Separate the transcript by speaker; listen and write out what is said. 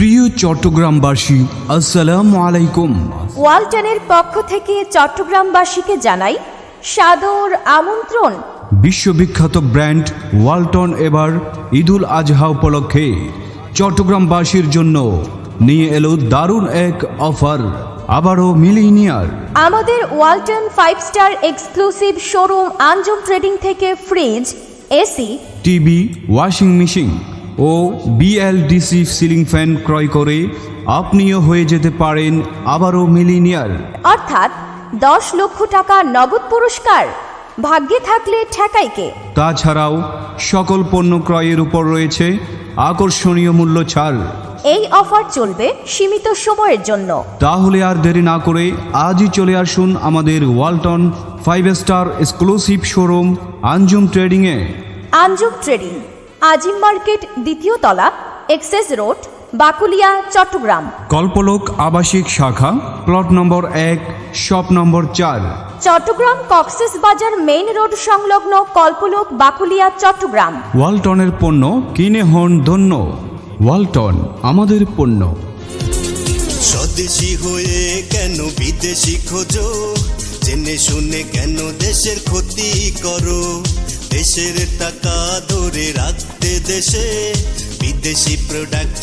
Speaker 1: প্রিয় চট্টগ্রামবাসী, আসসালামু আলাইকুম।
Speaker 2: ওয়ালটনের পক্ষ থেকে চট্টগ্রামবাসীকে জানাই সাদর আমন্ত্রণ।
Speaker 1: বিশ্ববিখ্যাত ব্র্যান্ড ওয়ালটন এবার ঈদুল আজহা উপলক্ষে চট্টগ্রামবাসীর জন্য নিয়ে এলো দারুণ এক অফার, আবারও মিলিনিয়ার।
Speaker 2: আমাদের Walton 5 star exclusive showroom Anjum trading থেকে fridge, AC,
Speaker 1: TV, washing machine ও বিএলডিসি সিলিং ফ্যান ক্রয় করে আপনিও হয়ে যেতে পারেন আবারও মিলিনিয়ার।
Speaker 2: অর্থাৎ 10 লক্ষ টাকা নগদ পুরস্কার। ভাগ্যে থাকলে ঠেকাইকে।
Speaker 1: তাছাড়াও সকল পণ্য ক্রয়ের উপর রয়েছে আকর্ষণীয় মূল্য ছাড়।
Speaker 2: এই অফার চলবে সীমিত সময়ের জন্য।
Speaker 1: তাহলে আর দেরি না করে আজই চলে আসুন আমাদের Walton 5 star exclusive showroom Anjum ট্রেডিংয়ে।
Speaker 2: আঞ্জুম ট্রেডিং, আজিম মার্কেট, দ্বিতীয় তলা, এক্সেস রোড, বাকুলিয়া, চট্টগ্রাম।
Speaker 1: কল্পলোক আবাসিক শাখা, plot number 1, shop number 4।
Speaker 2: Chattogram Cox's Bazar main road সংলগ্ন কল্পলোক, বাকুলিয়া, চট্টগ্রাম।
Speaker 1: ওয়ালটনের পণ্য কিনে হন ধন্য। ওয়ালটন, আমাদের পণ্য।
Speaker 3: স্বদেশী হয়ে কেন বিদেশি খোঁজো, জেনে শুনে কেন দেশের ক্ষতি করো। দেশের টাকা ধরে রাখতে দেশে বিদেশি প্রোডাক্ট